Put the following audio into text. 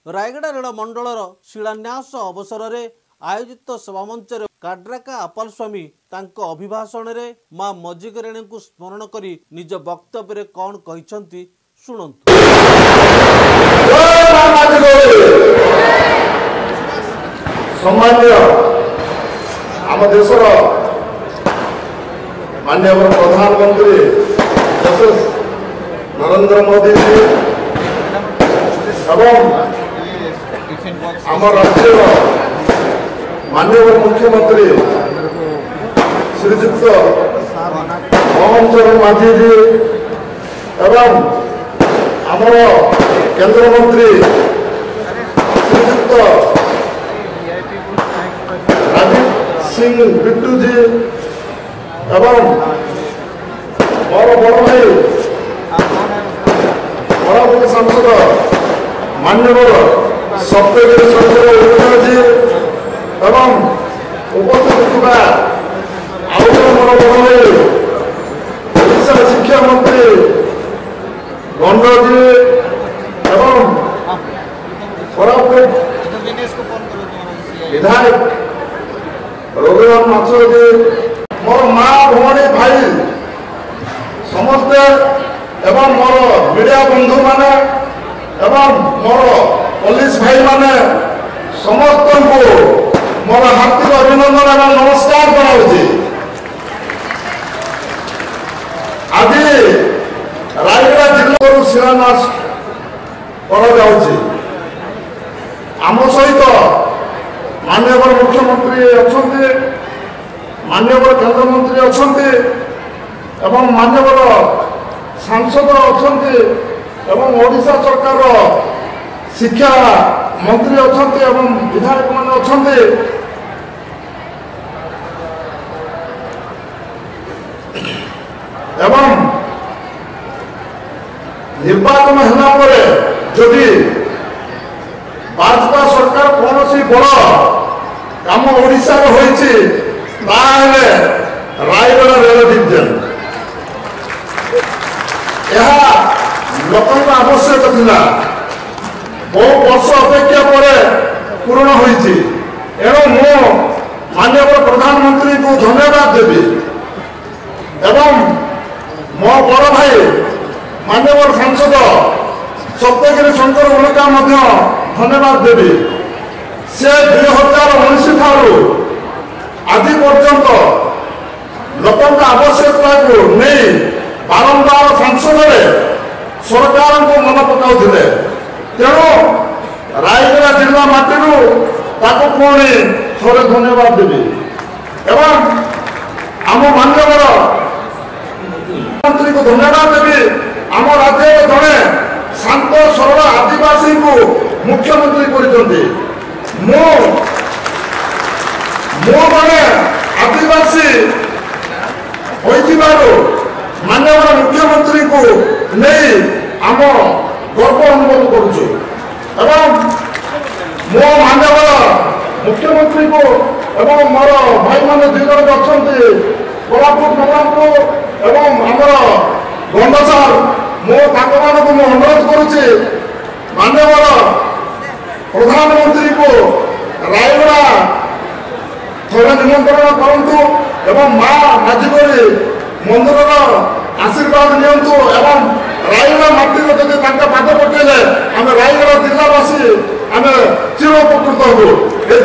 Rayagada rail मंडलर शिलान्यास अवसर में आयोजित सभामंच काड्राका आपालस्वामी अभिभाषण में मां मजिगरेणी को स्मरण कर निज वक्तव्य कौन कहते शुणु। सम्मान्य आम देशर माननीय प्रधानमंत्री नरेंद्र मोदी जी एवं आम राज्य माननीय मुख्यमंत्री श्रीजुक्त मोहन चरण मांझी जी एवं आमर केंद्र मंत्री श्रीजुक्त राजीव सिंह बिट्टू जी एवं मोर बड़ भाई बरापुर सांसद मान्यवर सत्यगिरी शंकर जी एवं उपस्थित मोर बड़ भाई ओडिशा शिक्षा मंत्री गंड जी एवं कोरापुट विधायक रघुराम माछो जी मोर माँ भौणी भाई समस्ते एवं मोर मीडिया बंधु माने एवं मोर पुलिस भाई माने समस्त को मोर हार्दिक अभिनंदन एवं नमस्कार कराऊँगी। आज रायगड़ा जिला शिलान्यास आम सहित माननीय मुख्यमंत्री अच्छा माननीय केंद्र मंत्री अच्छा एवं माननीय सांसद अच्छा एवं ओडिशा सरकार शिक्षा मंत्री अच्छा एवं विधायक मान अच्छा एवं निर्वाचन है जदि भाजपा सरकार कौन सी बड़ काम ओडिशा रायगड़ा रेल डिविजन यह लोक आवश्यक था बहु वर्ष अपेक्षा पर पूर्ण होती एणु मु माननीय प्रधानमंत्री को धन्यवाद देवी एवं मो बड़ भाई माननीय सांसद सत्यगिरी शंकर उल्का धन्यवाद देवी से 2019 ठारू आज पर्यंत लोक आवश्यकता को नहीं बारंबार संसद में सरकार को मन पकाउथिले तेणु रायगड़ा जिला माटी पुणी थोड़े धन्यवाद देवी एवं आम मान्यवर मंत्री को धन्यवाद देवी आम राज्य जड़े शांत सरल आदिवासी को मुख्यमंत्री करते मैंने आदिवासी माननीय मुख्यमंत्री को नहीं आम गर्व अनुभव करुचु एवं मो माननीय मुख्यमंत्री को एवं मोर भाई मान दुई जन अच्छा कोरापुट नवरंगपुर एवं आमर गंडसार मुझे अनुरोध करुच्ची माननीय प्रधानमंत्री को रायगड़ा थोड़े निमंत्रण करूँ एवं माँ नाजिकोरी मंदिर आशीर्वाद नियंतु एवं रायगड़ा माटी जब पाद पकेले आम रायगड़ा जिलावासी आम चिर उपकृत हूँ ये